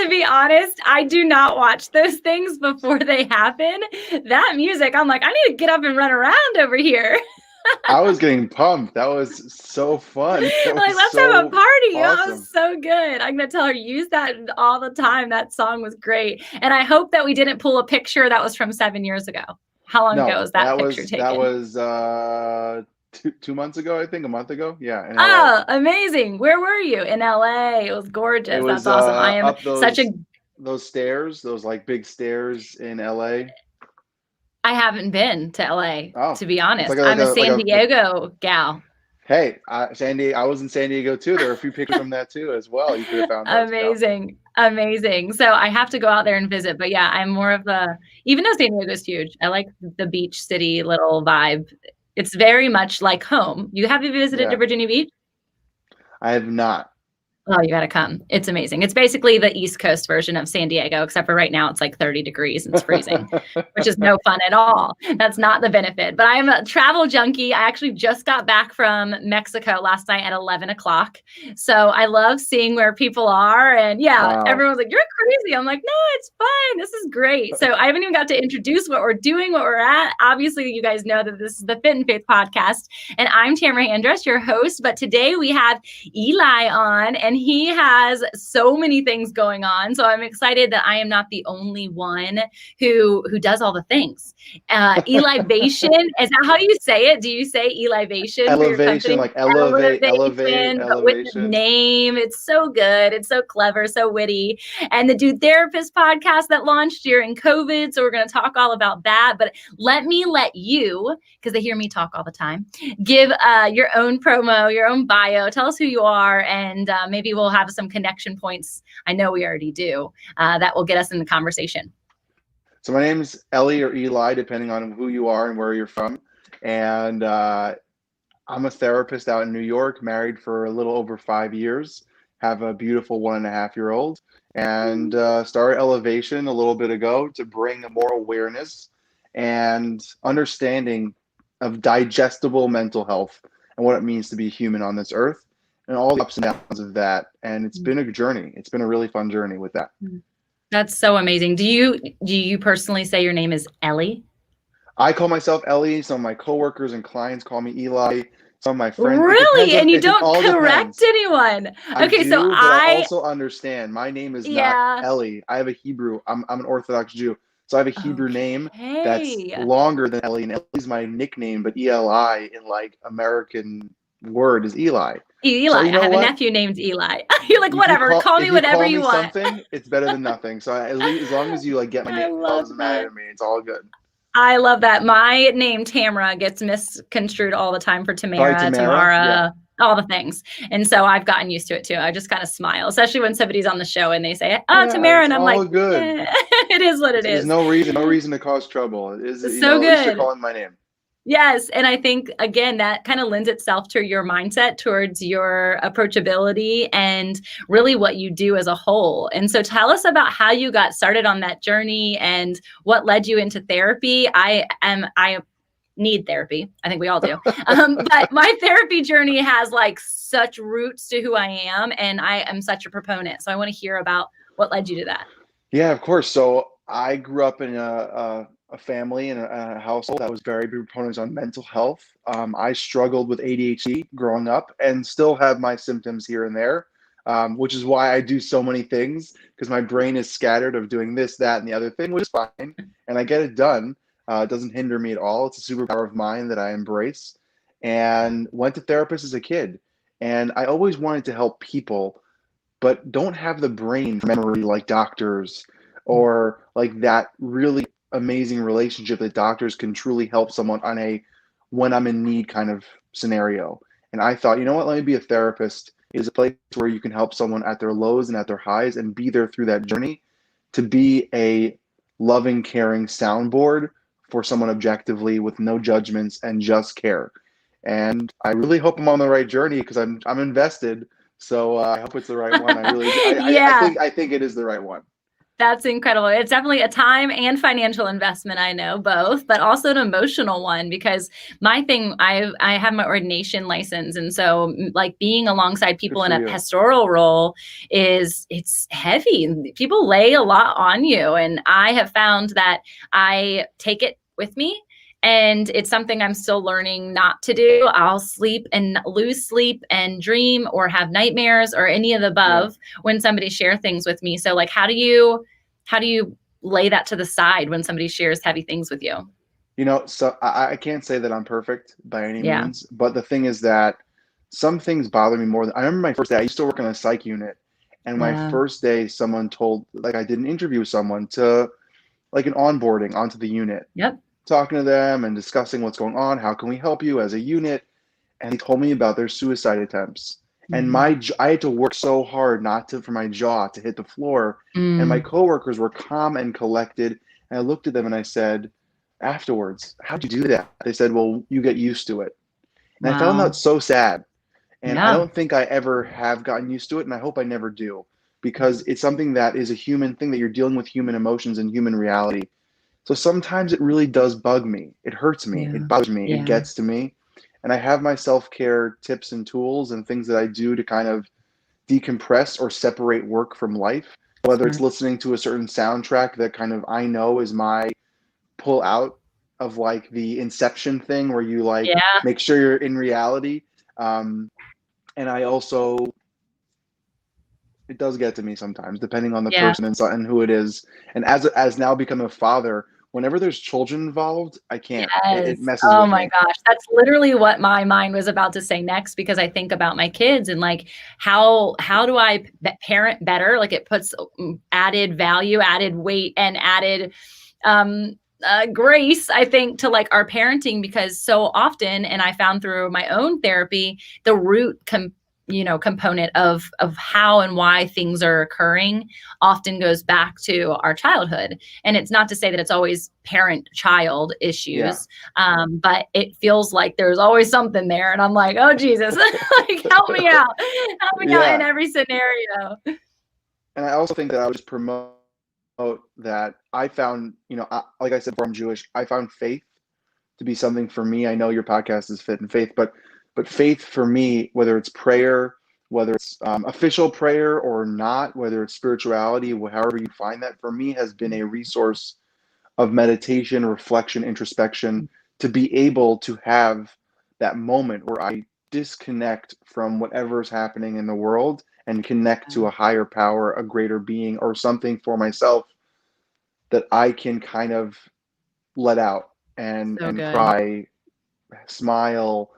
to be honest, I do not watch those things before they happen. That music, I'm like, I need to get up and run around over here. I was getting pumped. That was so fun. That Like, was let's have a so party. That was awesome. so good. I'm going to tell her, use that all the time. That song was great. And I hope that we didn't pull a picture that was from 7 years ago. How long ago No, was that picture that taken? was 2 months ago, I think, a month ago. Yeah, in LA. Oh, amazing. Where were you? In LA. It was It gorgeous. That's was awesome. I am up such a those stairs, those like big stairs in LA. I haven't been to LA, Oh, to be it's honest. like a I'm a like San a like. Diego gal. Hey, I was in San Diego too. There are a few pictures from that too as well. You could have found those, Amazing. Amazing. So I have to go out there and visit. But yeah, I'm more of even though San Diego is huge, I like the beach city little vibe. It's very much like home. Have you visited to Yeah, Virginia Beach? I have not. Oh, you got to come. It's amazing. It's basically the East Coast version of San Diego, except for right now it's like 30 degrees and it's freezing, which is no fun at all. That's not the benefit. But I'm a travel junkie. I actually just got back from Mexico last night at 11 o'clock. So I love seeing where people are. And yeah, Wow. everyone's like, you're crazy. I'm like, no, it's fine. This is great. So I haven't even got to introduce what we're doing, what we're at. Obviously, you guys know that this is the Fit and Faith podcast. And I'm Tamra Andress, your host. But today we have Eli on, and he has so many things going on. So I'm excited that I am not the only one who does all the things. ELIvation, is that how you say it? Do you say ELIvation for your Elevation, company? like elevate, Elevation, but with the elevation. name. It's so good. It's so clever, so witty. And the Dude Therapist podcast that launched during COVID. So we're going to talk all about that. But let you, because they hear me talk all the time, give your own promo, your own bio. Tell us who you are, and maybe we'll have some connection points. I know we already do. That will get us in the conversation. So my name's Ellie or Eli, depending on who you are and where you're from. And I'm a therapist out in New York, married for a little over 5 years, have a beautiful 1.5-year-old, and started ELIvation a little bit ago to bring more awareness and understanding of digestible mental health and what it means to be human on this earth and all the ups and downs of that. And it's been a journey. It's been a really fun journey with that. That's so amazing. Do you personally say your name is Ellie? I call myself Ellie. Some of my coworkers and clients call me Eli. Some of my friends. Really? And you It don't all correct depends. anyone? I Okay, so do, but I also understand my name is not yeah. Ellie. I have a Hebrew. I'm an Orthodox Jew, so I have a Hebrew name that's Okay. longer than Ellie, and Ellie's my nickname, but Eli in like American word is Eli. Eli. So you know I have a what? nephew named Eli. You're like, whatever. Call me If you whatever call you me want. something, it's better than nothing. So at least as long as you like get my I name, it love doesn't matter that. to me. It's all good. I love that. My name Tamra gets misconstrued all the time for Probably Tamara, Tamara. Yeah. all the things. And so I've gotten used to it too. I just kind of smile, especially when somebody's on the show and they say, "Oh, Yeah, Tamara," it's and I'm like, all good. it is what it There's is. no reason to cause trouble. It is, So at least you're good. calling my name. Yes. And I think, again, that kind of lends itself to your mindset towards your approachability and really what you do as a whole. And so tell us about how you got started on that journey and what led you into therapy. I need therapy. I think we all do. But my therapy journey has like such roots to who I am, and I am such a proponent. So I want to hear about what led you to that. Yeah, of course. So I grew up in a family and a household that was very big proponents on mental health. I struggled with ADHD growing up and still have my symptoms here and there, which is why I do so many things because my brain is scattered of doing this, that, and the other thing, which is fine. And I get it done. It doesn't hinder me at all. It's a superpower of mine that I embrace and went to therapists as a kid. And I always wanted to help people but don't have the brain for memory like doctors or like that really amazing relationship that doctors can truly help someone on a when I'm in need kind of scenario. And I thought, you know what, let me be a therapist. It is a place where you can help someone at their lows and at their highs and be there through that journey to be a loving, caring soundboard for someone objectively with no judgments and just care. And I really hope I'm on the right journey because I'm invested. So I hope it's the right one. I really, Yeah. I think it is the right one. That's incredible. It's definitely a time and financial investment, I know both, but also an emotional one because my thing, I have my ordination license. And so like being alongside Good people in for a you. pastoral role it's heavy. People lay a lot on you. And I have found that I take it with me. And it's something I'm still learning not to do. I'll sleep and lose sleep and dream or have nightmares or any of the above when somebody shares things with me. So like, how do you lay that to the side when somebody shares heavy things with you? So I can't say that I'm perfect by any Yeah. means, but the thing is that some things bother me more than I remember my first day. I used to work on a psych unit, and my Yeah. first day, someone told, like, I did an interview with someone to, like, an onboarding onto the unit, Yep. talking to them and discussing what's going on. How can we help you as a unit? And they told me about their suicide attempts. And Mm-hmm. I had to work so hard not to for my jaw to hit the floor. And my Mm. coworkers were calm and collected. And I looked at them and I said, afterwards, how'd you do that? They said, well, you get used to it. And I found that Wow. so sad. And I Yeah. don't think I ever have gotten used to it. And I hope I never do, because it's something that is a human thing, that you're dealing with human emotions and human reality. So sometimes it really does bug me. It hurts me. Yeah. It bothers me. It Yeah. gets to me. And I have my self-care tips and tools and things that I do to kind of decompress or separate work from life, whether it's Smart. listening to a certain soundtrack that kind of I know is my pull out of, like, the Inception thing where you, like, Yeah. make sure you're in reality. Um, and I also, it does get to me sometimes, depending on the Yeah. person and who it is. And as now become a father, whenever there's children involved, I can't. It Yes. messes Oh with my me. gosh. That's literally what my mind was about to say next because I think about my kids and like how do I parent better? Like it puts added value, added weight and added grace, I think, to like our parenting because so often, and I found through my own therapy, the root component of how and why things are occurring often goes back to our childhood. And it's not to say that it's always parent-child Yeah. issues, but it feels like there's always something there. And I'm like, oh Jesus, like help me out in Yeah. every scenario. And I also think that I would just promote that I found, like I said before, I'm Jewish. I found faith to be something for me. I know your podcast is Fit and Faith, but faith for me, whether it's prayer, whether it's official prayer or not, whether it's spirituality, however you find that, for me has been a resource of meditation, reflection, introspection, to be able to have that moment where I disconnect from whatever's happening in the world and connect to a higher power, a greater being, or something for myself that I can kind of let out So and good. cry, smile,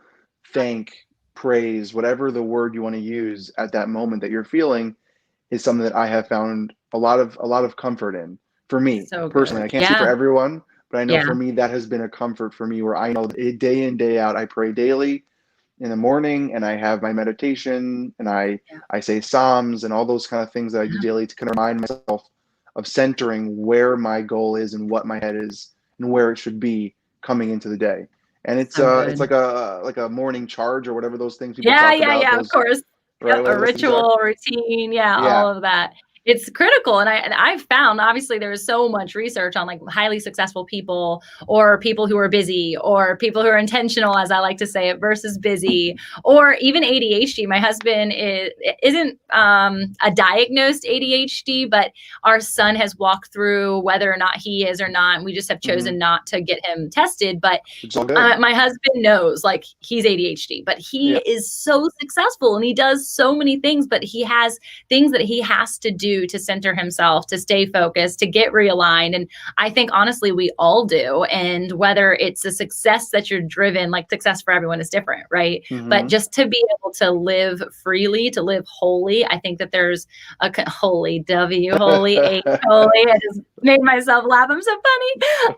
thank, praise, whatever the word you want to use at that moment that you're feeling, is something that I have found a lot of comfort in. For me So personally, good. I can't speak for Yeah. everyone, but I know Yeah. for me that has been a comfort for me, where I know day in, day out, I pray daily in the morning, and I have my meditation, and Yeah. I say psalms and all those kind of things that I do Yeah. daily to kind of remind myself of centering where my goal is and what my head is and where it should be coming into the day. And So it's good. like a morning charge or whatever those things people Yeah, talk yeah, about, yeah, of those, course. right, Yep, a whatever those things are. ritual, routine, yeah, all Yeah. of that. It's critical, and I've found, obviously, there's so much research on, like, highly successful people or people who are busy or people who are intentional, as I like to say it, versus busy, or even ADHD. My husband isn't a diagnosed ADHD, but our son has walked through whether or not he is or not, and we just have Hmm. chosen not to get him tested, but It's all good. my husband knows like he's ADHD, but he Yeah. is so successful and he does so many things, but he has things that he has to do to center himself, to stay focused, to get realigned. And I think honestly, we all do. And whether it's a success that you're driven, like success for everyone is different, right? But Hmm. just to be able to live freely, to live wholly, I think that there's a holy W, holy H, holy. I just made myself laugh. I'm so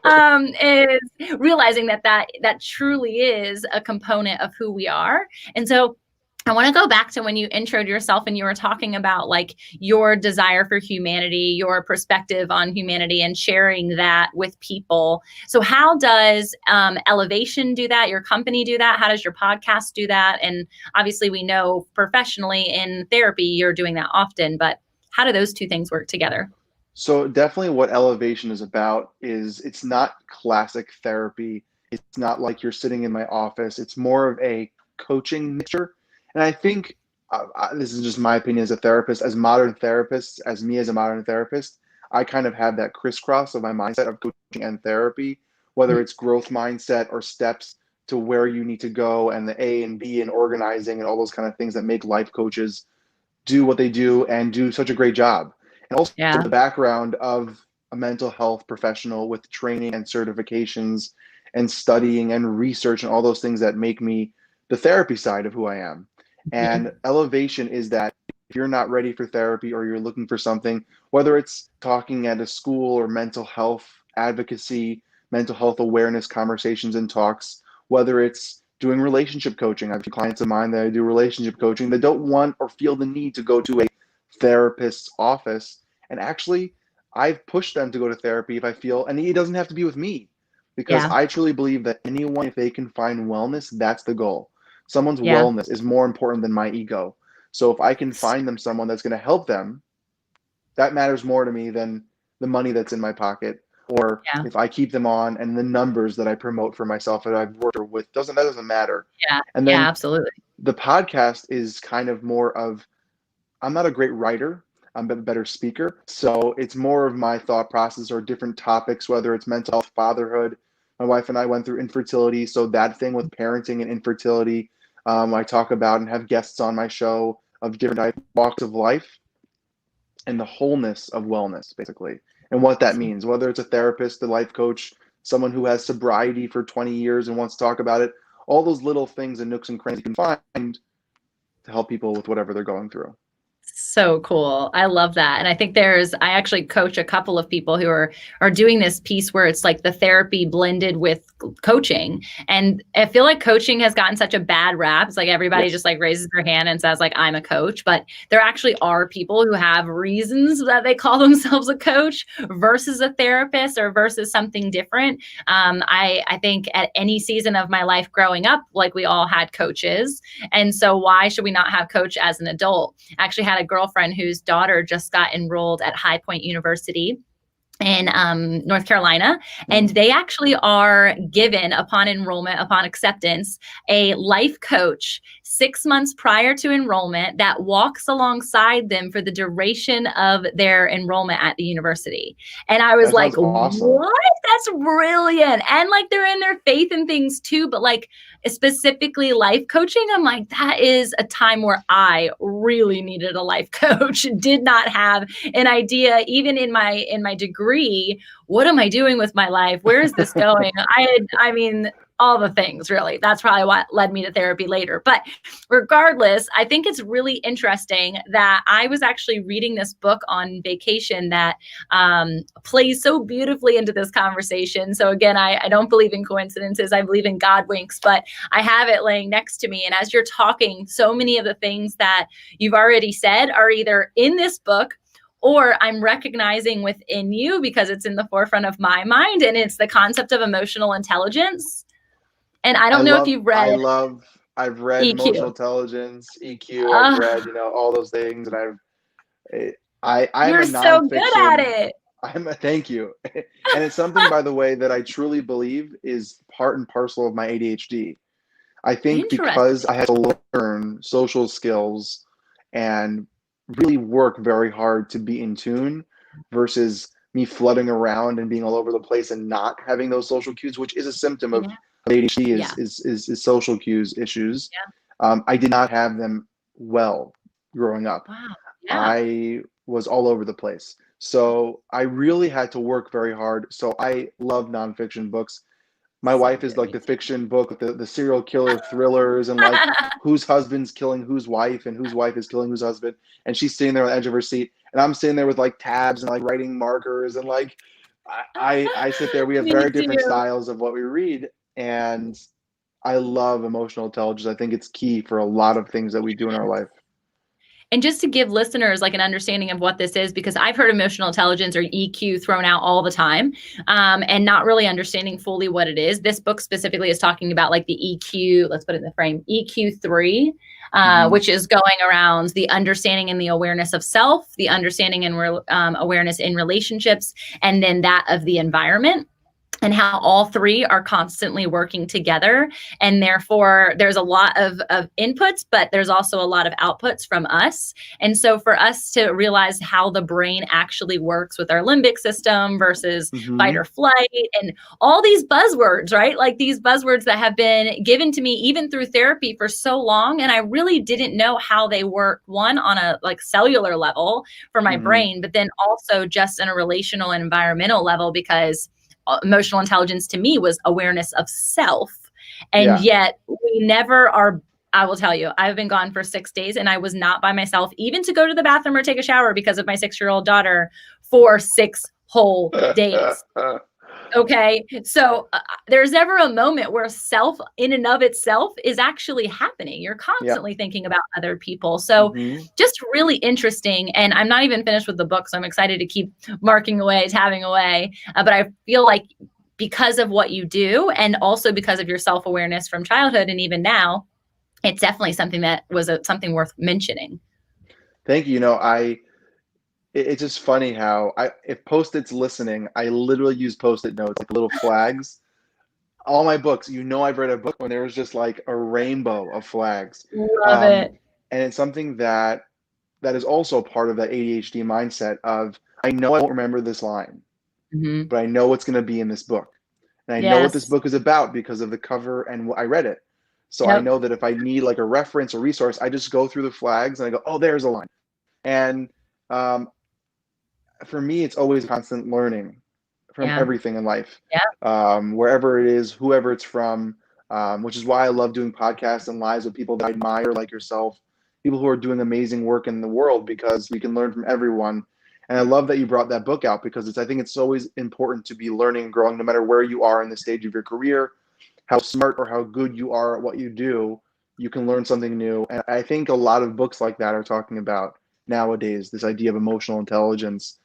funny. Is realizing that truly is a component of who we are. And so I want to go back to when you introed yourself and you were talking about like your desire for humanity, your perspective on humanity and sharing that with people. So how does ELIvation do that? Your company do that? How does your podcast do that? And obviously we know professionally in therapy, you're doing that often, but how do those two things work together? So definitely what ELIvation is about is it's not classic therapy. It's not like you're sitting in my office. It's more of a coaching mixture. And I think this is just my opinion as a therapist, as modern therapists, as me as a modern therapist, I kind of have that crisscross of my mindset of coaching and therapy, whether it's growth mindset or steps to where you need to go and the A and B and organizing and all those kind of things that make life coaches do what they do and do such a great job. And also Yeah. the background of a mental health professional with training and certifications and studying and research and all those things that make me the therapy side of who I am. Mhm. And ELIvation is that if you're not ready for therapy or you're looking for something, whether it's talking at a school or mental health advocacy, mental health awareness conversations and talks, whether it's doing relationship coaching. I have clients of mine that I do relationship coaching that don't want or feel the need to go to a therapist's office. And actually, I've pushed them to go to therapy if I feel, and it doesn't have to be with me, because Yeah. I truly believe that anyone, if they can find wellness, that's the goal. Someone's Yeah. wellness is more important than my ego. So if I can find them someone that's going to help them, that matters more to me than the money that's in my pocket. Or Yeah. if I keep them on and the numbers that I promote for myself that I've worked with, doesn't matter. Yeah. And Yeah, then absolutely. the podcast is kind of more of, I'm not a great writer, I'm a better speaker. So it's more of my thought process or different topics, whether it's mental health, fatherhood. My wife and I went through infertility. So that thing with parenting and infertility, I talk about and have guests on my show of different walks of life and the wholeness of wellness, basically, and what that Awesome. means, whether it's a therapist, a life coach, someone who has sobriety for 20 years and wants to talk about it, all those little things and nooks and crannies you can find to help people with whatever they're going through. So cool. I love that. And I think I actually coach a couple of people who are doing this piece where it's like the therapy blended with coaching. And I feel like coaching has gotten such a bad rap. It's like everybody Yes. just like raises their hand and says like, I'm a coach, but there actually are people who have reasons that they call themselves a coach versus a therapist or versus something different. I think at any season of my life growing up, like we all had coaches. And so why should we not have coach as an adult? I actually had a girlfriend whose daughter just got enrolled at High Point University in North Carolina. And Mm-hmm. they actually are given upon enrollment, upon acceptance, a life coach 6 months prior to enrollment that walks alongside them for the duration of their enrollment at the university. And I was That like, sounds awesome. what? That's brilliant. And like they're in their faith and things too, but like specifically life coaching, I'm like, that is a time where I really needed a life coach. Did not have an idea, even in my degree, what am I doing with my life? Where is this going? I mean, all the things really. That's probably what led me to therapy later. But regardless, I think it's really interesting that I was actually reading this book on vacation that plays so beautifully into this conversation. So again, I don't believe in coincidences. I believe in God winks, but I have it laying next to me. And as you're talking, so many of the things that you've already said are either in this book or I'm recognizing within you because it's in the forefront of my mind. And it's the concept of emotional intelligence. And I don't know if you've read I've read emotional EQ. intelligence, EQ. I've Uh, read, all those things, and I'm you're a so good at nonfiction. it. Thank you. And it's something, by the way, that I truly believe is part and parcel of my ADHD. I think because I Interesting. had to learn social skills and really work very hard to be in tune versus me flooding around and being all over the place and not having those social cues, which is a symptom of Yeah. ADHD Yeah. is social cues issues. Yeah. I did not have them well growing up. Wow. Yeah. I was all over the place. So I really had to work very hard. So I love nonfiction books. My So wife is good. like Me the fiction book, the serial killer thrillers, and like too. whose husband's killing whose wife and whose wife is killing whose husband. And she's sitting there on the edge of her seat, and I'm sitting there with like tabs and like writing markers and like I sit there. We have Me very different too. styles of what we read, and I love emotional intelligence. I think it's key for a lot of things that we do in our life. And just to give listeners like an understanding of what this is, because I've heard emotional intelligence or EQ thrown out all the time, and not really understanding fully what it is. This book specifically is talking about like the EQ, let's put it in the frame, EQ3, which is going around the understanding and the awareness of self, the understanding and awareness in relationships, and then that of the environment, and how all three are constantly working together. And therefore, there's a lot of inputs, but there's also a lot of outputs from us. And so for us to realize how the brain actually works with our limbic system versus fight or flight, and all these buzzwords, right? Like these buzzwords that have been given to me even through therapy for so long. And I really didn't know how they work, one on a like cellular level for my brain, but then also just on a relational and environmental level, because emotional intelligence to me was awareness of self. And yet we never are. I will tell you, I've been gone for 6 days and I was not by myself, even to go to the bathroom or take a shower because of my 6-year-old daughter for 6 whole days. Okay. So there's never a moment where self in and of itself is actually happening. You're constantly thinking about other people. So just really interesting. And I'm not even finished with the book, so I'm excited to keep marking away, tabbing away. But I feel like because of what you do, and also because of your self-awareness from childhood and even now, it's definitely something that was something worth mentioning. Thank you. It's just funny how if Post-its listening, I literally use Post-it notes, like little flags. All my books, I've read a book when there was just like a rainbow of flags. Love it. And it's something that is also part of that ADHD mindset of, I know I won't remember this line, but I know what's going to be in this book. And I know what this book is about because of the cover and I read it. So I know that if I need like a reference or resource, I just go through the flags and I go, oh, there's a line. And for me, it's always constant learning from everything in life, wherever it is, whoever it's from, which is why I love doing podcasts and lives with people that I admire, like yourself, people who are doing amazing work in the world, because we can learn from everyone. And I love that you brought that book out, because I think it's always important to be learning and growing, no matter where you are in the stage of your career, how smart or how good you are at what you do, you can learn something new. And I think a lot of books like that are talking about nowadays this idea of emotional intelligence.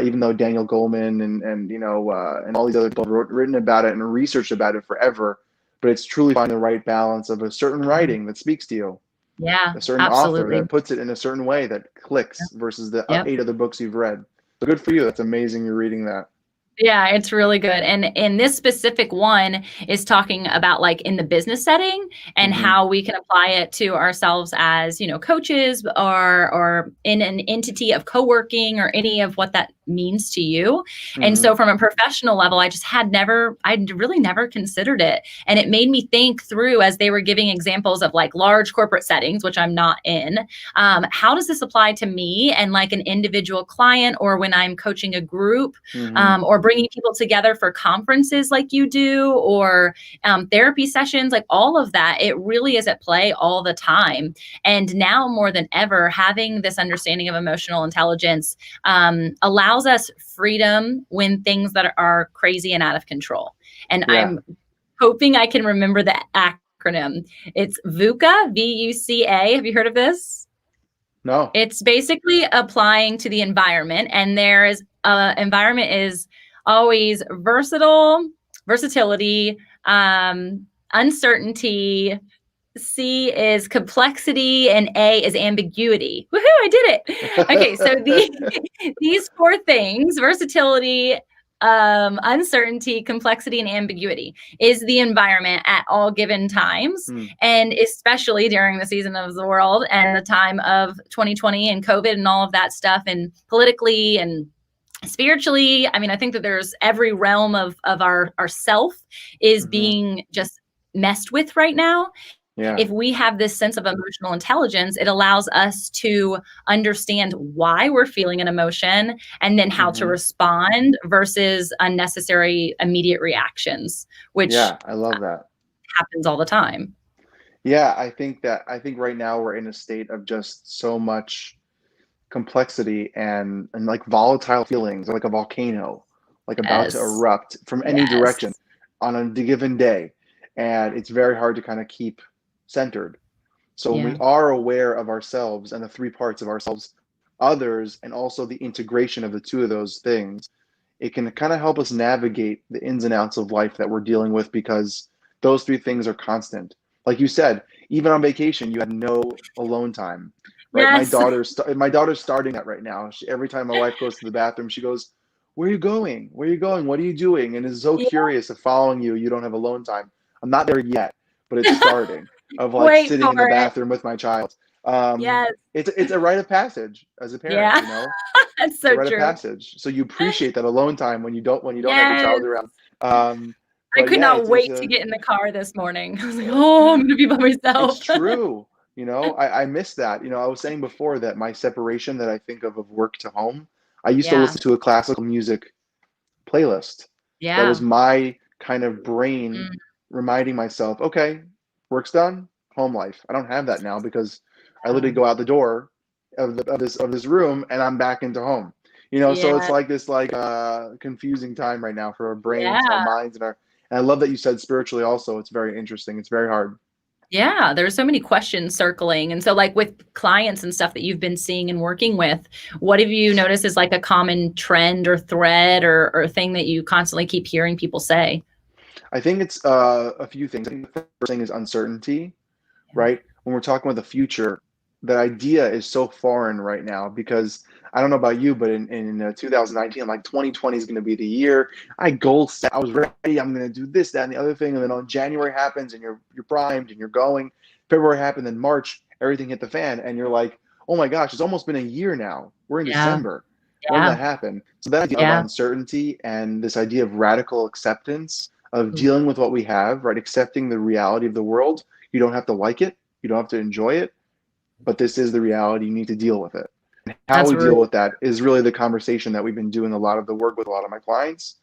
Even though Daniel Goleman and all these other people have written about it and researched about it forever, but it's truly finding the right balance of a certain writing that speaks to you, a certain author that puts it in a certain way that clicks versus the 8 other books you've read. So good for you. That's amazing you're reading that. Yeah, it's really good. And this specific one is talking about like in the business setting and how we can apply it to ourselves as, coaches or in an entity of co-working or any of what that means to you. And so from a professional level, I really never considered it. And it made me think through, as they were giving examples of like large corporate settings, which I'm not in, how does this apply to me and like an individual client, or when I'm coaching a group, or bringing people together for conferences like you do, or therapy sessions, like all of that. It really is at play all the time. And now more than ever, having this understanding of emotional intelligence allows us freedom when things that are crazy and out of control. And I'm hoping I can remember the acronym. It's VUCA, VUCA. Have you heard of this? No. It's basically applying to the environment. And environment is always versatility, uncertainty. C is complexity, and A is ambiguity. Woohoo, I did it. Okay, so these 4 things, versatility, uncertainty, complexity, and ambiguity, is the environment at all given times. And especially during the season of the world and the time of 2020 and COVID and all of that stuff, and politically and spiritually. I mean, I think that there's every realm of our self is being just messed with right now. If we have this sense of emotional intelligence, it allows us to understand why we're feeling an emotion and then how to respond versus unnecessary immediate reactions, which I love that. happens all the time. Yeah, I think right now we're in a state of just so much complexity and like volatile feelings, like a volcano, like about to erupt from any direction on a given day. And it's very hard to kind of keep centered. So when we are aware of ourselves and the three parts of ourselves, others, and also the integration of the two of those things, it can kind of help us navigate the ins and outs of life that we're dealing with, because those three things are constant. Like you said, even on vacation, you had no alone time, right? Yes. My daughter's starting that right now. Every time my wife goes to the bathroom, she goes, "Where are you going? Where are you going? What are you doing?" And is so Yeah. curious of following you. You don't have alone time. I'm not there yet, but it's starting, of like Wait sitting in the for it. bathroom with my child. Yes. It's a rite of passage as a parent, Yeah. you know. That's It's a so rite of true. passage. So you appreciate that alone time when you don't have your Yes. child around. Um, I but could yeah, not it's wait to a get in the car this morning. I was like, oh, I'm going to be by it's myself. true. You know, I miss that. You know, I was saying before that my separation that I think of work to home, I used to Yeah. listen to a classical music playlist. That was Yeah. my kind of brain Mm. reminding myself, okay, work's done, home life. I don't have that now because I literally Yeah. go out the door of this room and I'm back into home. You know, so it's Yeah. like this confusing time right now for our brains and our Yeah. minds and I love that you said spiritually also. It's very interesting. It's very hard. Yeah, there's so many questions circling. And so like with clients and stuff that you've been seeing and working with, what have you noticed is like a common trend or thread or thing that you constantly keep hearing people say? I think it's a few things. I think the first thing is uncertainty, right? When we're talking about the future, the idea is so foreign right now because I don't know about you, but in 2019, I'm like 2020 is going to be the year. I goal set. I was ready. I'm going to do this, that, and the other thing. And then on January happens, and you're primed and you're going. February happened, then March, everything hit the fan, and you're like, oh my gosh, it's almost been a year now. We're in Yeah. December. When did Yeah. that happen? So that idea of Yeah. uncertainty and this idea of radical acceptance of Ooh, dealing with what we have, right? Accepting the reality of the world. You don't have to like it. You don't have to enjoy it, but this is the reality. You need to deal with it. And how that's we deal rude. with that is really the conversation that we've been doing a lot of the work with a lot of my clients.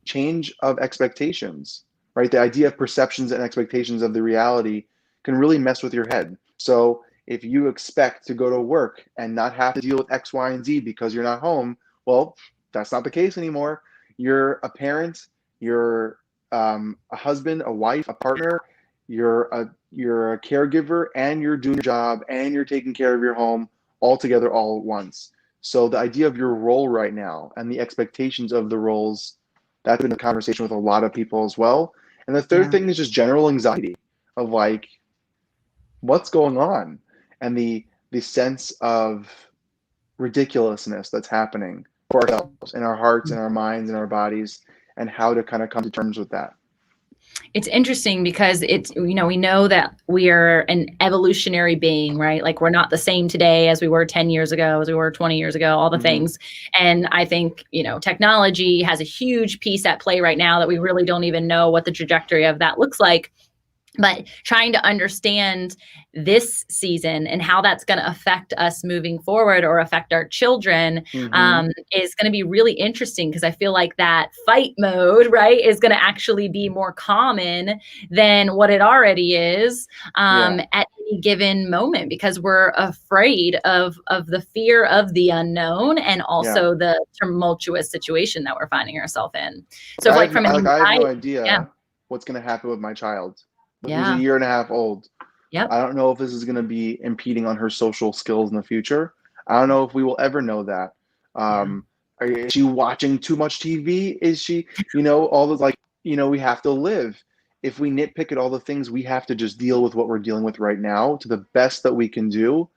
Change of expectations, right? The idea of perceptions and expectations of the reality can really mess with your head. So if you expect to go to work and not have to deal with X, Y, and Z because you're not home, well, that's not the case anymore. You're a parent, you're a husband, a wife, a partner, you're a caregiver, and you're doing your job, and you're taking care of your home all together all at once. So the idea of your role right now and the expectations of the roles, that's been a conversation with a lot of people as well. And the third Yeah. thing is just general anxiety of like, what's going on? And the sense of ridiculousness that's happening for ourselves in our hearts and our minds and our bodies, and how to kind of come to terms with that. It's interesting because it's, we know that we are an evolutionary being, right? Like we're not the same today as we were 10 years ago, as we were 20 years ago, all the Mm-hmm. things. And I think, technology has a huge piece at play right now that we really don't even know what the trajectory of that looks like. But trying to understand this season and how that's going to affect us moving forward or affect our children Mm-hmm. is going to be really interesting because I feel like that fight mode, right, is going to actually be more common than what it already is Yeah. at any given moment because we're afraid of the fear of the unknown and Yeah. also the tumultuous situation that we're finding ourselves in. So, I like have from an I have no anxiety, yeah, idea what's going to happen with my child, who's a yeah, year and a half old. yep. I don't know if this is going to be impeding on her social skills in the future. I don't know if we will ever know that. Yeah. Is she watching too much TV? Is she, all the we have to live. If we nitpick at all the things, we have to just deal with what we're dealing with right now to the best that we can do.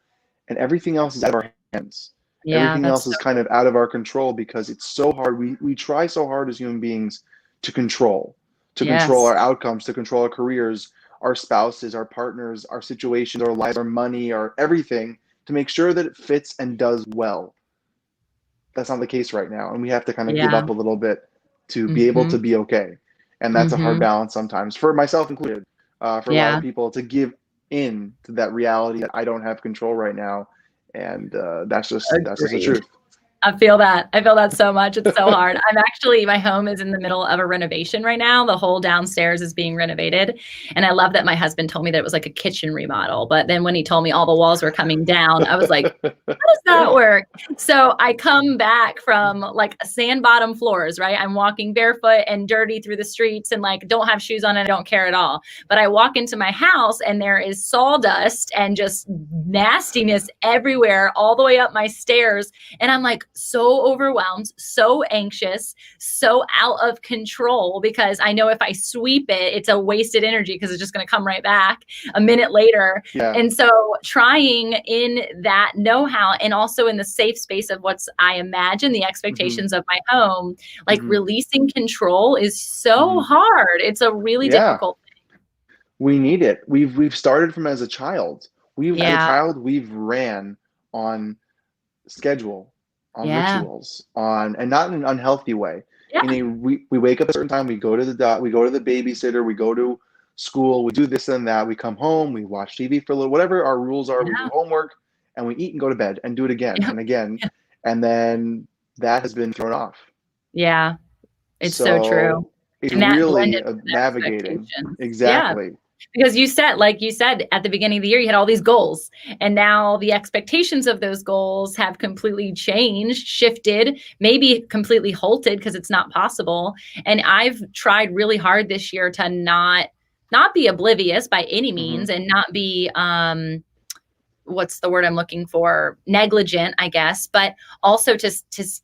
And everything else is out of our hands. Yeah, Everything that's else is so kind of out of our control because it's so hard. We try so hard as human beings to control yes. our outcomes, to control our careers, our spouses, our partners, our situations, our lives, our money, our everything, to make sure that it fits and does well. That's not the case right now. And we have to kind of give Yeah. up a little bit to be able to Mhm. be okay. And that's a hard Mhm. balance sometimes, for myself included, for a lot of Yeah. people, to give in to that reality that I don't have control right now. And that's just the Agreed. truth. I feel that. I feel that so much. It's so hard. My home is in the middle of a renovation right now. The whole downstairs is being renovated. And I love that my husband told me that it was like a kitchen remodel. But then when he told me all the walls were coming down, I was like, how does that work? So I come back from like sand bottom floors, right? I'm walking barefoot and dirty through the streets and like don't have shoes on and I don't care at all. But I walk into my house and there is sawdust and just nastiness everywhere all the way up my stairs. And I'm like so overwhelmed, so anxious, so out of control because I know if I sweep it, it's a wasted energy because it's just going to come right back a minute later. Yeah. And so trying in that know-how and also in the safe space of what's, I imagine, the expectations of my home, like releasing control is so hard. It's a really difficult thing. We need it. We've started from as a child. As a child, we've ran on schedule, on rituals, and not in an unhealthy way. Yeah. We wake up at a certain time, we go to the babysitter, we go to school, we do this and that, we come home, we watch TV for a little, whatever our rules are, we do homework, and we eat and go to bed and do it again and again. And then that has been thrown off. Yeah, it's so true. It's really navigating. Exactly. Yeah. Because you said, like you said, at the beginning of the year, you had all these goals, and now the expectations of those goals have completely changed, shifted, maybe completely halted because it's not possible. And I've tried really hard this year to not be oblivious by any means and not be, what's the word I'm looking for? Negligent, I guess, but also to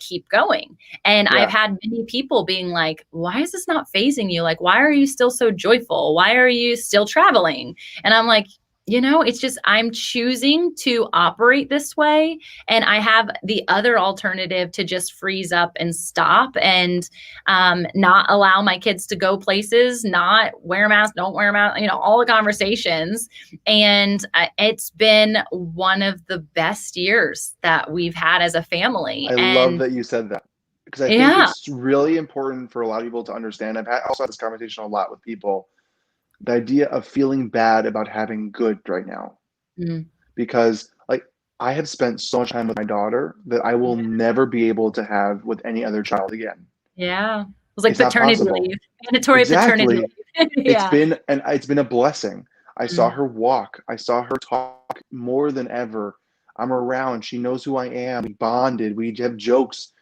keep going. And I've had many people being like, why is this not phasing you? Like, why are you still so joyful? Why are you still traveling? And I'm like, it's just, I'm choosing to operate this way. And I have the other alternative to just freeze up and stop and not allow my kids to go places, not wear a mask, don't wear a mask, all the conversations. And it's been one of the best years that we've had as a family. I love that you said that, because I think it's really important for a lot of people to understand. I've also had this conversation a lot with people. The idea of feeling bad about having good right now, because like I have spent so much time with my daughter that I will never be able to have with any other child again. Yeah. It was like paternity leave, mandatory paternity leave. It's been a blessing. I saw her walk. I saw her talk more than ever. I'm around. She knows who I am. We bonded. We have jokes.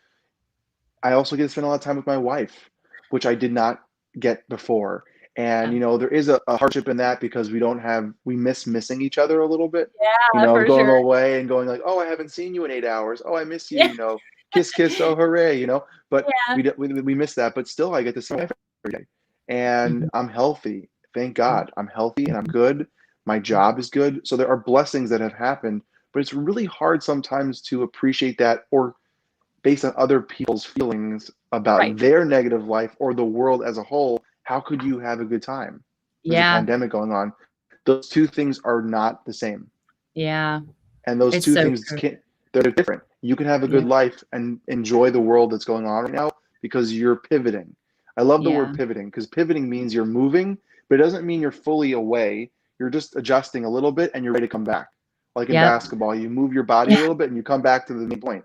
I also get to spend a lot of time with my wife, which I did not get before. And, there is a hardship in that because we miss missing each other a little bit. Yeah, going away and going like, oh, I haven't seen you in 8 hours. Oh, I miss you, kiss, kiss, oh, hooray, but we miss that. But still, I get to see my wife every day. And I'm healthy. Thank God. I'm healthy and I'm good. My job is good. So there are blessings that have happened, but it's really hard sometimes to appreciate that, or based on other people's feelings about their negative life or the world as a whole. How could you have a good time? There's a pandemic going on. Those two things are not the same. Yeah. And those two things, they're different. You can have a good life and enjoy the world that's going on right now because you're pivoting. I love the word pivoting, because pivoting means you're moving, but it doesn't mean you're fully away. You're just adjusting a little bit and you're ready to come back. Like in basketball, you move your body a little bit and you come back to the main point.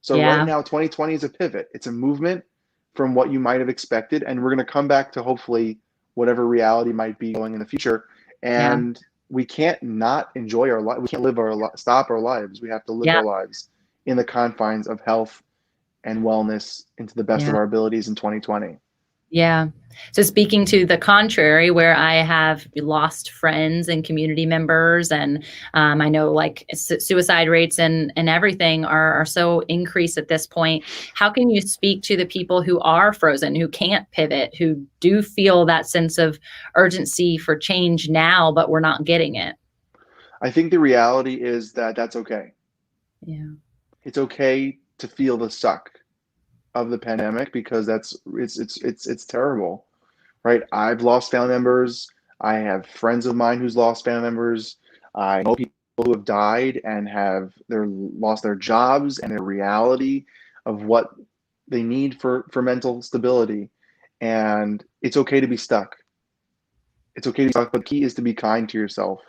So right now, 2020 is a pivot. It's a movement from what you might have expected, and we're going to come back to hopefully whatever reality might be going in the future. And we can't not enjoy our life. We can't stop our lives. We have to live our lives in the confines of health and wellness into the best of our abilities in 2020. Yeah. So speaking to the contrary, where I have lost friends and community members, and I know like suicide rates and everything are so increased at this point. How can you speak to the people who are frozen, who can't pivot, who do feel that sense of urgency for change now, but we're not getting it? I think the reality is that that's okay. Yeah. It's okay to feel the suck of the pandemic, because it's terrible, right? I've lost family members. I have friends of mine who's lost family members. I know people who have died and lost their jobs and their reality of what they need for mental stability. And it's okay to be stuck. It's okay to be stuck, but the key is to be kind to yourself.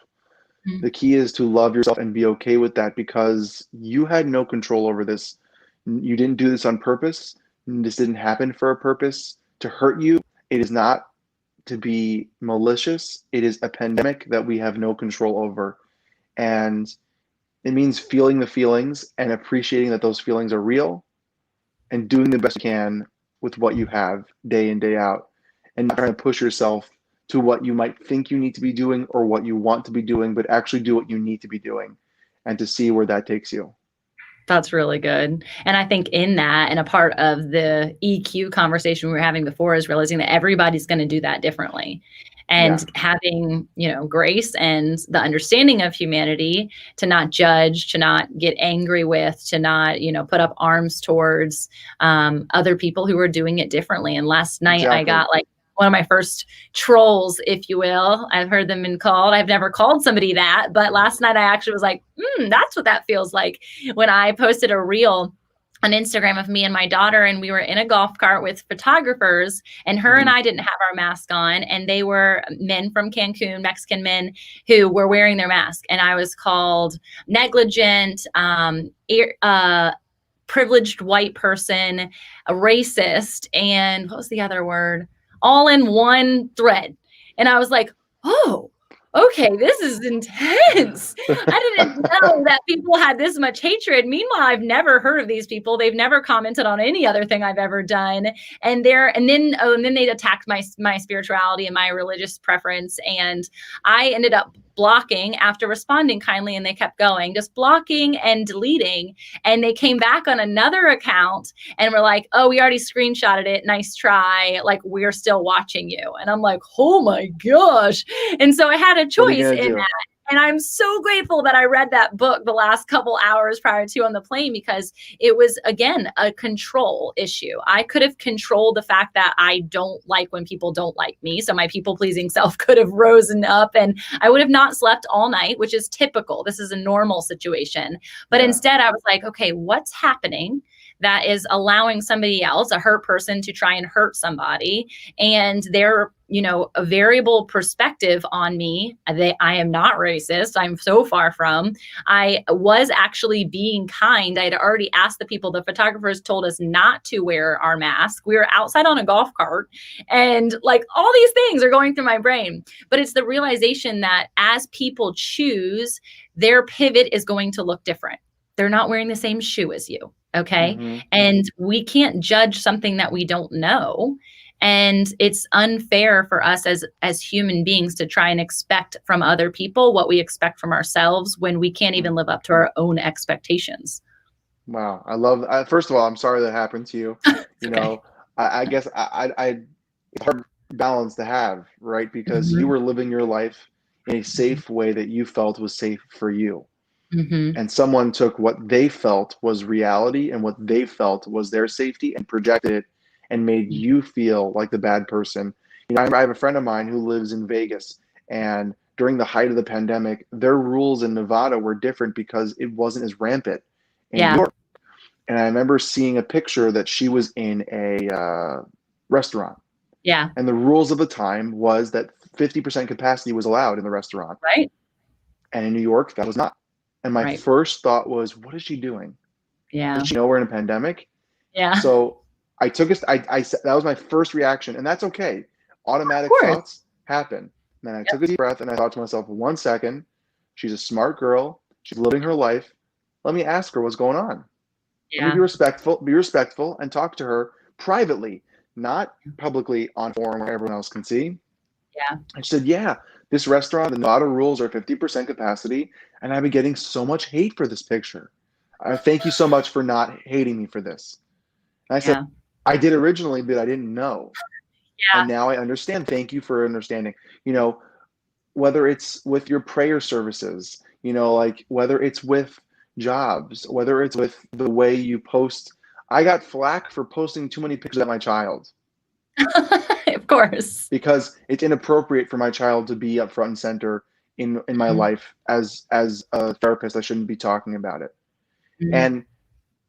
The key is to love yourself and be okay with that, because you had no control over this. You didn't do this on purpose. This didn't happen for a purpose to hurt you. It is not to be malicious. It is a pandemic that we have no control over. And it means feeling the feelings and appreciating that those feelings are real and doing the best you can with what you have day in, day out, and not trying to push yourself to what you might think you need to be doing or what you want to be doing, but actually do what you need to be doing and to see where that takes you. That's really good. And I think in that, and a part of the EQ conversation we were having before, is realizing that everybody's going to do that differently. And having, grace and the understanding of humanity to not judge, to not get angry with, to not, put up arms towards other people who are doing it differently. And last night I got like one of my first trolls, if you will. I've heard them been called. I've never called somebody that, but last night I actually was like, that's what that feels like, when I posted a reel on Instagram of me and my daughter, and we were in a golf cart with photographers, and her and I didn't have our mask on, and they were men from Cancun, Mexican men, who were wearing their mask. And I was called negligent, privileged white person, a racist, and what was the other word? All in one thread. And I was like, oh, okay, this is intense. I didn't know that people had this much hatred. Meanwhile, I've never heard of these people. They've never commented on any other thing I've ever done. And then they attacked my spirituality and my religious preference. And I ended up blocking after responding kindly, and they kept going, just blocking and deleting. And they came back on another account and were like, oh, we already screenshotted it. Nice try. Like, we're still watching you. And I'm like, oh my gosh. And so I had a choice in that. And I'm so grateful that I read that book the last couple hours prior to on the plane, because it was, again, a control issue. I could have controlled the fact that I don't like when people don't like me. So my people-pleasing self could have risen up, and I would have not slept all night, which is typical. This is a normal situation. But instead I was like, okay, what's happening that is allowing somebody else, a hurt person, to try and hurt somebody, and they're, a variable perspective on me. I am not racist. I'm so far from. I was actually being kind. I had already asked the people. The photographers told us not to wear our mask. We were outside on a golf cart, and like all these things are going through my brain. But it's the realization that as people choose, their pivot is going to look different. They're not wearing the same shoe as you. Okay. And we can't judge something that we don't know. And it's unfair for us as human beings to try and expect from other people what we expect from ourselves when we can't even live up to our own expectations. Wow. I love, first of all, I'm sorry that happened to you. I guess it's a hard balance to have, right? Because you were living your life in a safe way that you felt was safe for you. And someone took what they felt was reality and what they felt was their safety and projected it and made you feel like the bad person. I have a friend of mine who lives in Vegas, and during the height of the pandemic, their rules in Nevada were different because it wasn't as rampant in New York. And I remember seeing a picture that she was in a restaurant. Yeah. And the rules of the time was that 50% capacity was allowed in the restaurant. Right. And in New York, that was not. And my first thought was, what is she doing? Yeah. Does she know we're in a pandemic? Yeah. So I took that was my first reaction, and that's okay. Automatic thoughts happen. And then I took a deep breath and I thought to myself, 1 second, she's a smart girl. She's living her life. Let me ask her what's going on. Yeah. Let me be respectful and talk to her privately, not publicly on forum where everyone else can see. Yeah. I said, yeah, this restaurant, the Nevada rules are 50% capacity, and I've been getting so much hate for this picture. Thank you so much for not hating me for this. And I said, I did originally, but I didn't know. Yeah. And now I understand. Thank you for understanding. Whether it's with your prayer services, like whether it's with jobs, whether it's with the way you post. I got flack for posting too many pictures of my child. Of course. Because it's inappropriate for my child to be up front and center in my life. As a therapist, I shouldn't be talking about it. And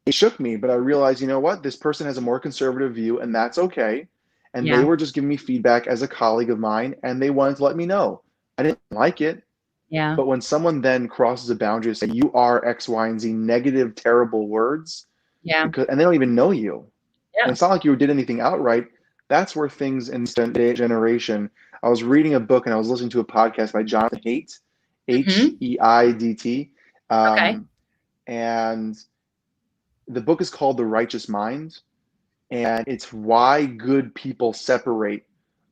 it shook me, but I realized, you know what? This person has a more conservative view, and that's okay. And they were just giving me feedback as a colleague of mine, and they wanted to let me know. I didn't like it. Yeah. But when someone then crosses a boundary and say, you are X, Y, and Z, negative, terrible words, Yeah. and they don't even know you. And Yeah. it's not like you did anything outright. That's where things in this generation. I was reading a book and I was listening to a podcast by Jonathan Haidt, Hmm. Heidt, Okay. and the book is called The Righteous Mind, and it's why good people separate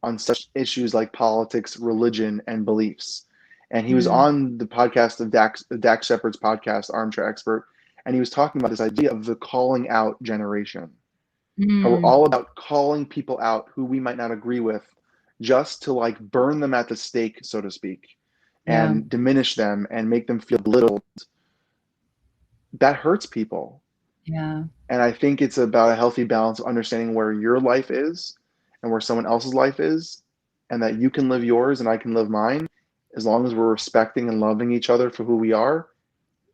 on such issues like politics, religion, and beliefs. And he was Mm. on the podcast of Dax Shepard's podcast, Armchair Expert, and he was talking about this idea of the calling out generation. How we're Mm. all about calling people out who we might not agree with, just to like burn them at the stake, so to speak, Yeah. and diminish them and make them feel belittled. That hurts people. Yeah. And I think it's about a healthy balance of understanding where your life is and where someone else's life is, and that you can live yours and I can live mine, as long as we're respecting and loving each other for who we are.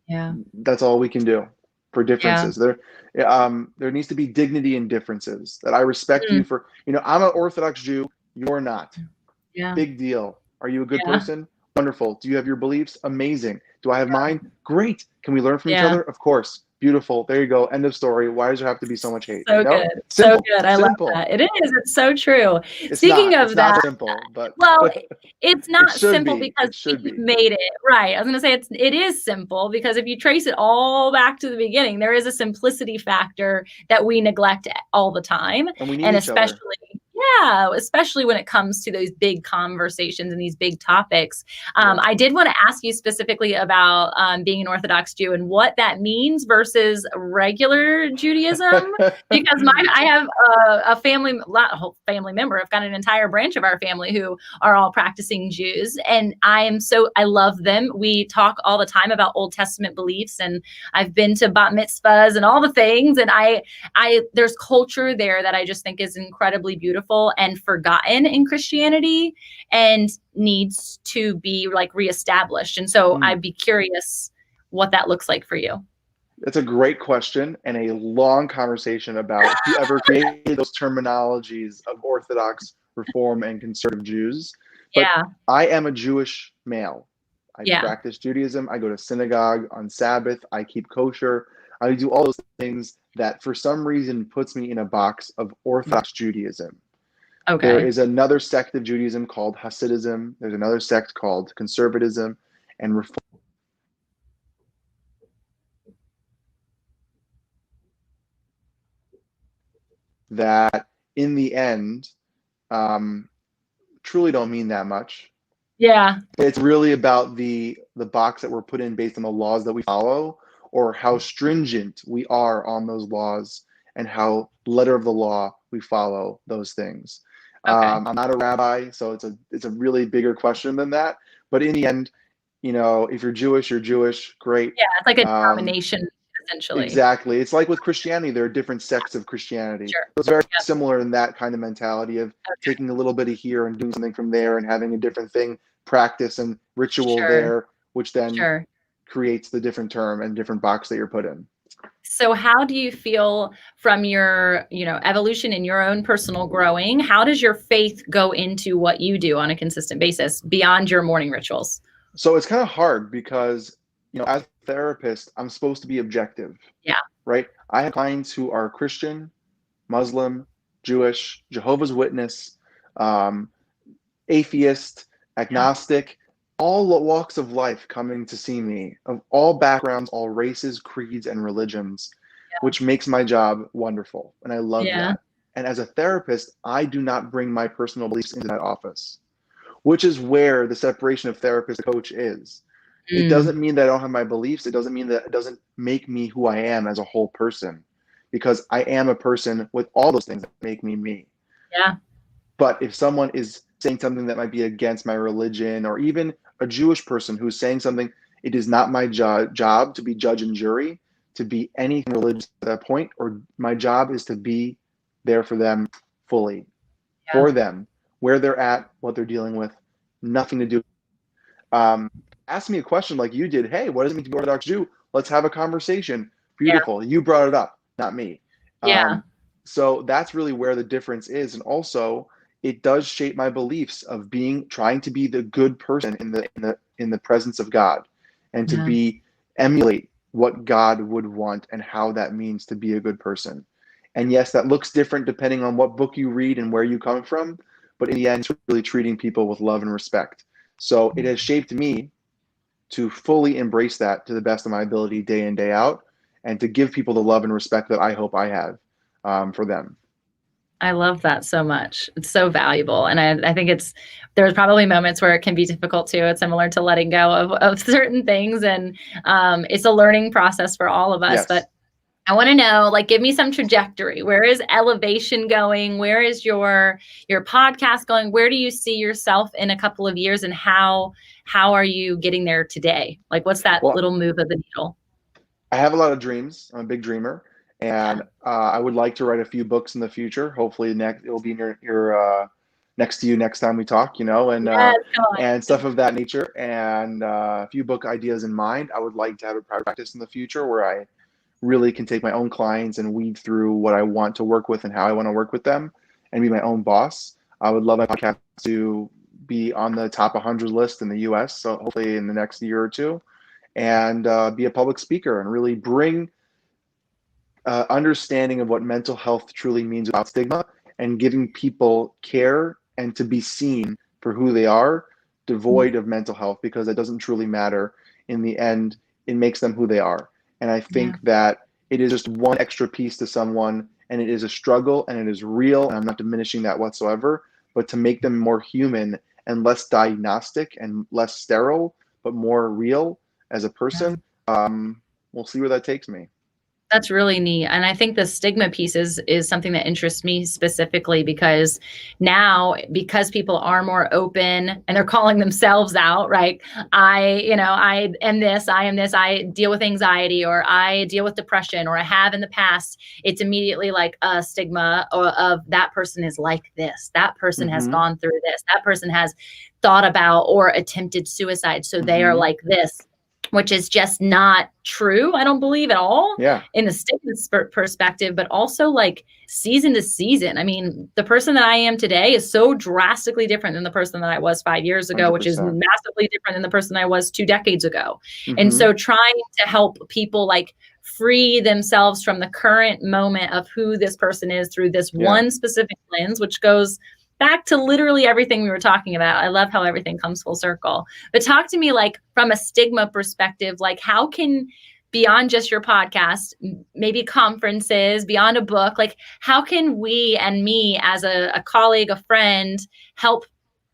Yeah. That's all we can do for Yeah. differences. There needs to be dignity in differences. That I respect Mm. you for, I'm an Orthodox Jew, you're not. Yeah. Big deal. Are you a good Yeah. person? Wonderful. Do you have your beliefs? Amazing. Do I have mine? Great. Can we learn from each Yeah. other? Of course. Beautiful. There you go. End of story. Why does there have to be so much hate? So good. So Simple. good. I love Simple. that. It is. It's so true. It's Speaking not. of It's not that, simple, but well, it's it not should simple be. because It should you've be. made it right. I was going to say it is simple because if you trace it all back to the beginning, there is a simplicity factor that we neglect all the time, And we need and each other. especially when it comes to those big conversations and these big topics. Yeah. I did want to ask you specifically about being an Orthodox Jew and what that means versus regular Judaism, because I have a family, not a whole family member. I've got an entire branch of our family who are all practicing Jews, and I love them. We talk all the time about Old Testament beliefs, and I've been to bat mitzvahs and all the things, and there's culture there that I just think is incredibly beautiful and forgotten in Christianity and needs to be like reestablished. And so I'd be curious what that looks like for you. That's a great question and a long conversation about whoever created those terminologies of Orthodox, Reform, and Conservative Jews. But Yeah. I am a Jewish male. I Yeah. practice Judaism. I go to synagogue on Sabbath. I keep kosher. I do all those things that for some reason puts me in a box of Orthodox Judaism. Okay. There is another sect of Judaism called Hasidism. There's another sect called Conservatism and Reform. That in the end truly don't mean that much. Yeah. It's really about the box that we're put in based on the laws that we follow, or how stringent we are on those laws, and how letter of the law we follow those things. Okay. I'm not a rabbi, so it's a really bigger question than that. But in the end, if you're Jewish, you're Jewish. Great. Yeah, it's like a denomination, essentially. Exactly. It's like with Christianity, there are different sects of Christianity. Sure. It's very similar in that kind of mentality of taking a little bit of here and doing something from there and having a different thing, practice and ritual there, which then creates the different term and different box that you're put in. So how do you feel from your, evolution in your own personal growing? How does your faith go into what you do on a consistent basis beyond your morning rituals? So it's kind of hard because, as a therapist, I'm supposed to be objective. Yeah. Right? I have clients who are Christian, Muslim, Jewish, Jehovah's Witness, atheist, agnostic, all walks of life coming to see me, of all backgrounds, all races, creeds, and religions, which makes my job wonderful. And I love that. And as a therapist, I do not bring my personal beliefs into that office, which is where the separation of therapist and coach is. It doesn't mean that I don't have my beliefs. It doesn't mean that it doesn't make me who I am as a whole person, because I am a person with all those things that make me me. Yeah. But if someone is saying something that might be against my religion, or even a Jewish person who's saying something, it is not my job to be judge and jury, to be anything religious at that point, or my job is to be there for them fully, for them, where they're at, what they're dealing with, nothing to do. Ask me a question like you did. Hey, what does it mean to be Orthodox Jew? Let's have a conversation. Beautiful. You brought it up, not me. So that's really where the difference is. And also, it does shape my beliefs of trying to be the good person in the presence of God, and to emulate what God would want and how that means to be a good person. And yes, that looks different depending on what book you read and where you come from, but in the end, it's really treating people with love and respect. So it has shaped me to fully embrace that to the best of my ability day in, day out, and to give people the love and respect that I hope I have for them. I love that so much. It's so valuable. And I think there's probably moments where it can be difficult too. It's similar to letting go of certain things. And it's a learning process for all of us. Yes. But I want to know, like, give me some trajectory. Where is ELIvation going? Where is your podcast going? Where do you see yourself in a couple of years, and how are you getting there today? Like, what's that little move of the needle? I have a lot of dreams. I'm a big dreamer, and I would like to write a few books in the future. Hopefully, it'll be in your next to you next time we talk. And stuff of that nature, and a few book ideas in mind. I would like to have a private practice in the future where I really can take my own clients and weed through what I want to work with and how I want to work with them, and be my own boss. I would love my podcast to be on the top 100 list in the US, so hopefully in the next year or two, and be a public speaker and really bring understanding of what mental health truly means without stigma, and giving people care and to be seen for who they are, devoid of mental health, because it doesn't truly matter. In the end, it makes them who they are. And I think that it is just one extra piece to someone, and it is a struggle, and it is real, and I'm not diminishing that whatsoever, but to make them more human and less diagnostic and less sterile, but more real as a person, we'll see where that takes me. That's really neat. And I think the stigma piece is something that interests me specifically, because now, because people are more open and they're calling themselves out, right? I am this, I deal with anxiety, or I deal with depression, or I have in the past. It's immediately like a stigma of that person is like this. That person has gone through this. That person has thought about or attempted suicide. So they are like this, which is just not true, I don't believe at all, in the stigma perspective, but also like season to season. I mean, the person that I am today is so drastically different than the person that I was 5 years ago, 100%. which is massively different than the person I was 2 decades ago. And so trying to help people like free themselves from the current moment of who this person is through this one specific lens, which goes back to literally everything we were talking about. I love how everything comes full circle. But talk to me, like, from a stigma perspective, like, how can, beyond just your podcast, maybe conferences, beyond a book, like, how can we and me as a colleague, a friend, help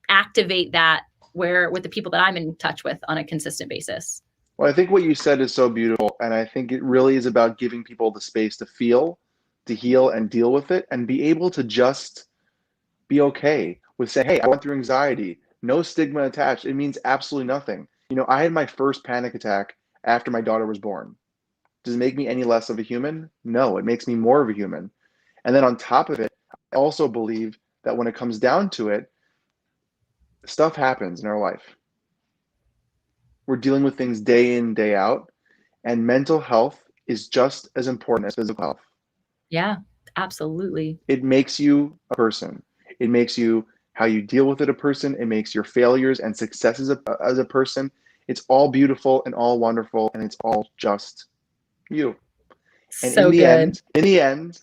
activate that with the people that I'm in touch with on a consistent basis? Well, I think what you said is so beautiful. And I think it really is about giving people the space to feel, to heal, and deal with it, and be able to just be okay with saying, hey, I went through anxiety, no stigma attached. It means absolutely nothing. I had my first panic attack after my daughter was born. Does it make me any less of a human? No, it makes me more of a human. And then on top of it, I also believe that when it comes down to it, stuff happens in our life. We're dealing with things day in, day out, and mental health is just as important as physical health. Yeah, absolutely. It makes you a person. It makes you how you deal with it a person. It makes your failures and successes as a person. It's all beautiful and all wonderful, and it's all just you. And So in the end,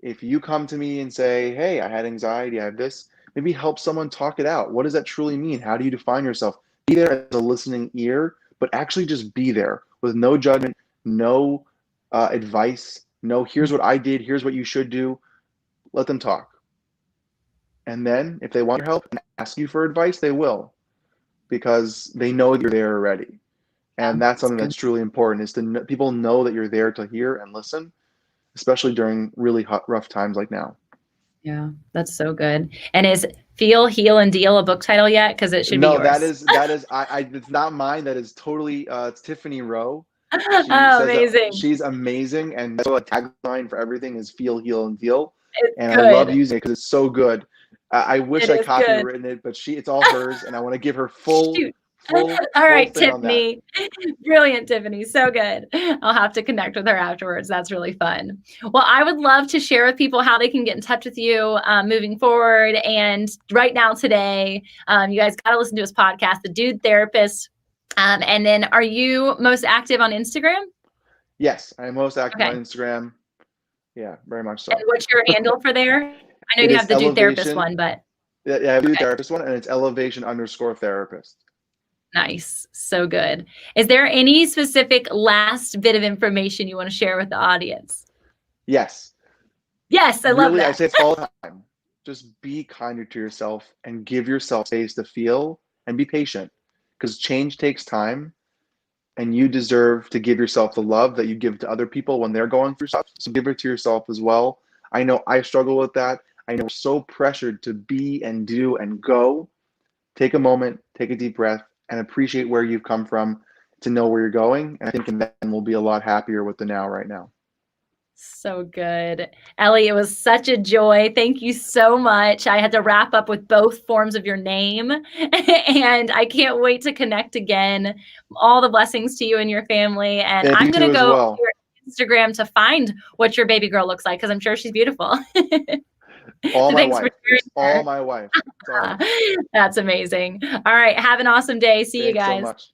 if you come to me and say, hey, I had anxiety, I have this, maybe help someone talk it out. What does that truly mean? How do you define yourself? Be there as a listening ear, but actually just be there with no judgment, no advice, no, here's what I did, here's what you should do. Let them talk. And then if they want your help and ask you for advice, they will, because they know you're there already. And that's something that's truly important, is to people know that you're there to hear and listen, especially during really rough times like now. Yeah, that's so good. And is Feel, Heal, and Deal a book title yet? Because it should be yours. No, that is it's not mine. That is totally it's Tiffany Rowe. Amazing. She's amazing, and so a tagline for everything is Feel, Heal, and Deal. And good. I love using it because it's so good. I wish I copywritten it, but it's all hers, and I want to give her full all right, Tiffany. Brilliant, Tiffany. So good. I'll have to connect with her afterwards. That's really fun. Well, I would love to share with people how they can get in touch with you moving forward. And right now today, you guys got to listen to his podcast, The Dude Therapist. And then are you most active on Instagram? Yes, I am most active on Okay. Instagram. Yeah, very much And so. what's your handle for there? I know It you is have the Dude Therapist ELIvation. one, but Yeah, I do the okay. therapist one, and it's ELIvation_therapist. Nice. So good. Is there any specific last bit of information you want to share with the audience? Yes. Yes, I love Really, I that. say it's all the time. Just be kinder to yourself and give yourself space to feel and be patient because change takes time and you deserve to give yourself the love that you give to other people when they're going through stuff. So give it to yourself as well. I know I struggle with that. I know we're so pressured to be and do and go. Take a moment, take a deep breath, and appreciate where you've come from to know where you're going. And I think then we'll be a lot happier with the now right now. So good. Ellie, it was such a joy. Thank you so much. I had to wrap up with both forms of your name, and I can't wait to connect again. All the blessings to you and your family. And And I'm you going to too as go to well. your Instagram to find what your baby girl looks like because I'm sure she's beautiful. All So my thanks for wife. sharing It's all her. my wife. It's all her. That's amazing. All right. Have an awesome day. See you Thanks so guys. much.